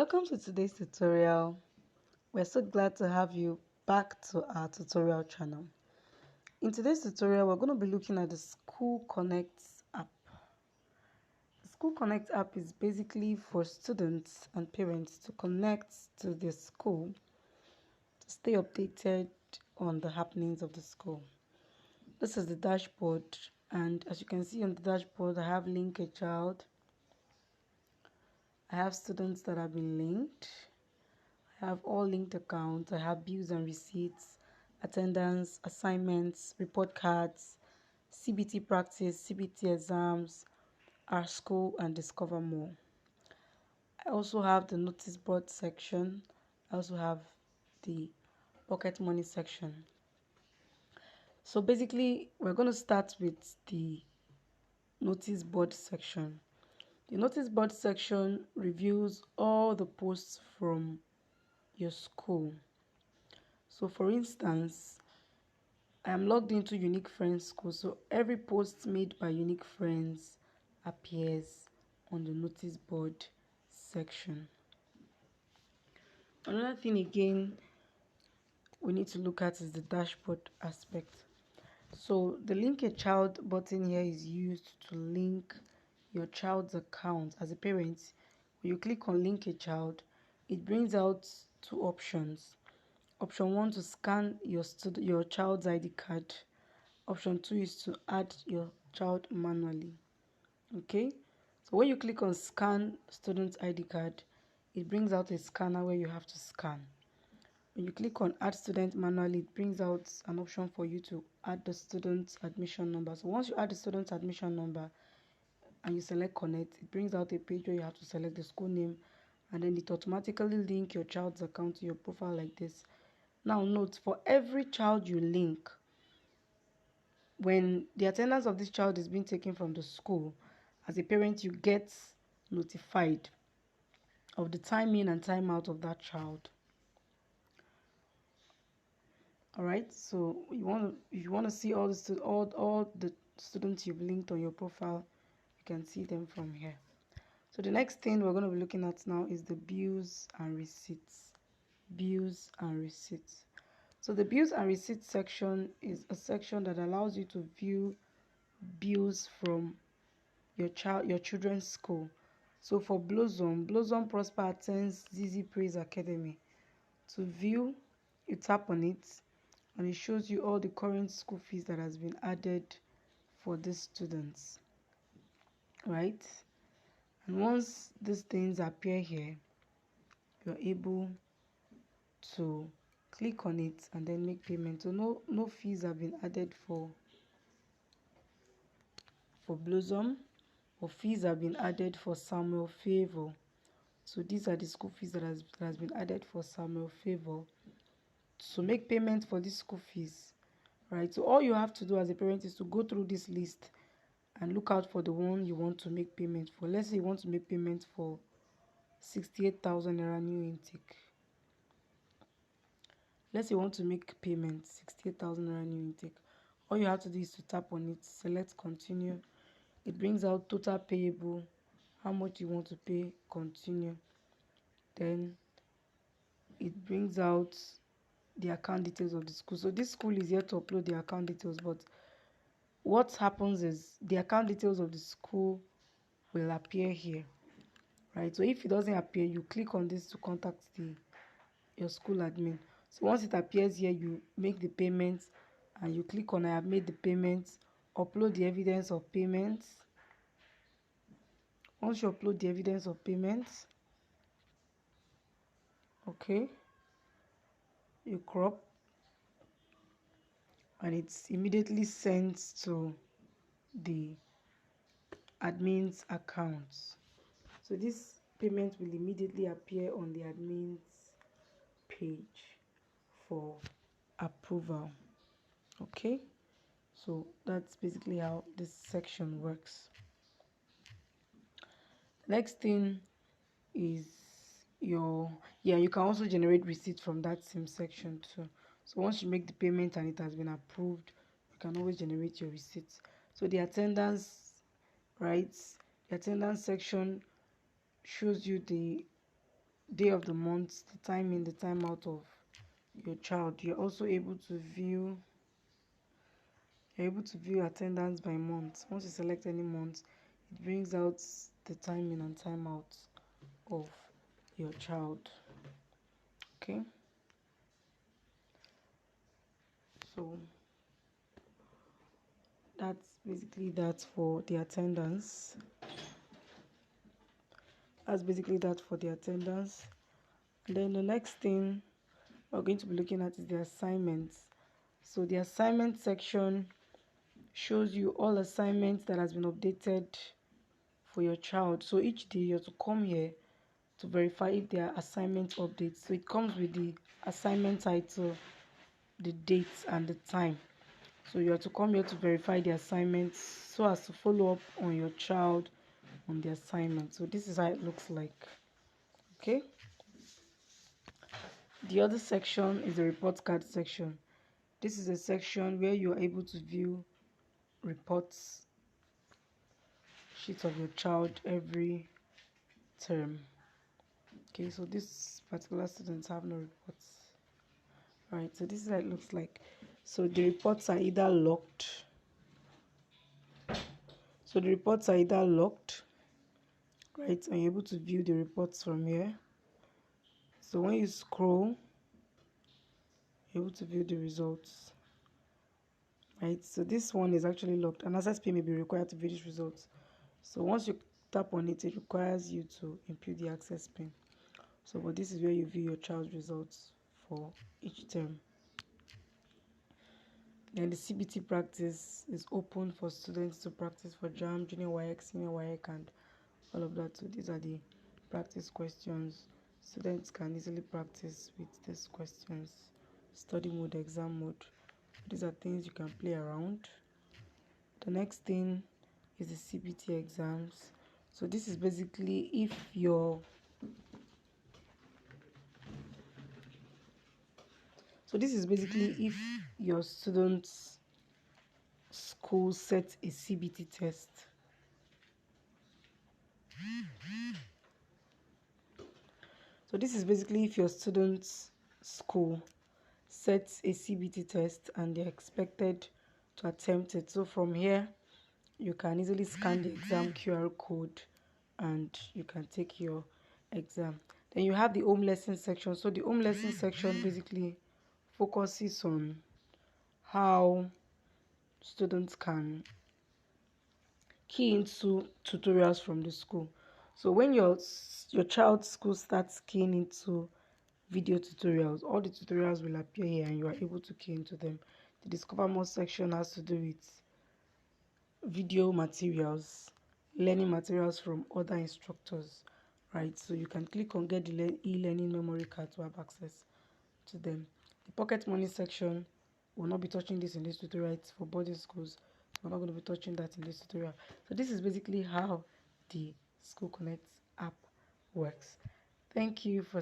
Welcome to today's tutorial. We're so glad to have you back to our tutorial channel. In today's tutorial, we're going to be looking at the Skoolconnect app. The Skoolconnect app is basically for students and parents to connect to the school to stay updated on the happenings of the school. This is the dashboard, and as you can see on the dashboard, I have Link a Child. I have students that have been linked. I have all linked accounts. I have bills and receipts, attendance, assignments, report cards, CBT practice, CBT exams, our school, and discover more. I also have the notice board section. I also have the pocket money section. So basically, we're going to start with the notice board section. The notice board section reviews all the posts from your school. So for instance, I am logged into Unique Friends School, so every post made by Unique Friends appears on the notice board section. Another thing again we need to look at is the dashboard aspect. So the Link a Child button here is used to link your child's account. As a parent, when you click on Link a Child, it brings out two options. Option 1 to scan your child's ID card. Option 2 is to add your child manually. Okay, so when you click on scan student ID card, it brings out a scanner where you have to scan. When you click on add student manually, it brings out an option for you to add the student's admission number. So once you add the student's admission number and you select connect, it brings out a page where you have to select the school name, and then it automatically link your child's account to your profile like this. Now note, for every child you link, when the attendance of this child is being taken from the school, as a parent, you get notified of the time in and time out of that child. All right, so if you want to see all the students you've linked on your profile, you can see them from here. So the next thing we're going to be looking at now is the bills and receipts. Bills and receipts. So the bills and receipts section is a section that allows you to view bills from your children's school. So for Blossom Prosper attends ZZ Praise Academy. To view, you tap on it and it shows you all the current school fees that has been added for these students, right? And once these things appear here, you're able to click on it and then make payment. So no fees have been added for Blossom, or fees have been added for Samuel Favor. So these are the school fees that has been added for Samuel Favor. So make payment for these school fees, right? So all you have to do as a parent is to go through this list and look out for the one you want to make payment for. Let's say you want to make payment for 68,000 naira new intake. Let's say you want to make payment 68,000 naira new intake. All you have to do is to tap on it, select continue. It brings out total payable, how much you want to pay, continue. Then it brings out the account details of the school. So this school is here to upload the account details, but what happens is the account details of the school will appear here, right? So if it doesn't appear, you click on this to contact your school admin. So once it appears here, you make the payment and you click on I have made the payment, upload the evidence of payment. Once you upload the evidence of payment, okay, you crop and it's immediately sent to the admin's account. So this payment will immediately appear on the admin's page for approval. Okay, so that's basically how this section works. Next thing is you can also generate receipts from that same section too. So once you make the payment and it has been approved, you can always generate your receipts. So the attendance, right, the attendance section shows you the day of the month, the time in, the time out of your child. You're also able to view attendance by month. Once you select any month, it brings out the time in and time out of your child. Okay, so that's basically that for the attendance. And then the next thing we're going to be looking at is the assignments. So the assignment section shows you all assignments that has been updated for your child. So each day you have to come here to verify if there are assignment updates. So it comes with the assignment title, the date and the time. So you have to come here to verify the assignments so as to follow up on your child on the assignment. So this is how it looks like. Okay, the other section is the report card section. This is a section where you are able to view reports sheets of your child every term. Okay, so this particular students have no reports. Right, so this is how it looks like. So the reports are either locked. Right, and you're able to view the reports from here. So when you scroll, you're able to view the results. Right, so this one is actually locked. An access pin may be required to view these results. So once you tap on it, it requires you to input the access pin. So, but this is where you view your child's results for each term. Then the CBT practice is open for students to practice for JAM, Junior WAEC, Senior WAEC, and all of that. So these are the practice questions. Students can easily practice with these questions. Study mode, exam mode. These are things you can play around. The next thing is the CBT exams. So this is basically if your student's school sets a CBT test. So this is basically if your student's school sets a CBT test and they're expected to attempt it. So from here, you can easily scan the exam QR code and you can take your exam. Then you have the home lesson section. So the home lesson section basically focuses on how students can key into tutorials from the school. So when your child's school starts keying into video tutorials, all the tutorials will appear here and you are able to key into them. The discover more section has to do with video materials, learning materials from other instructors, right? So you can click on get the e-learning memory card to have access to them. The pocket money section, will not be touching this in this tutorial. It's for boarding schools. We're not going to be touching that in this tutorial. So this is basically how the Skoolconnect app works. Thank you for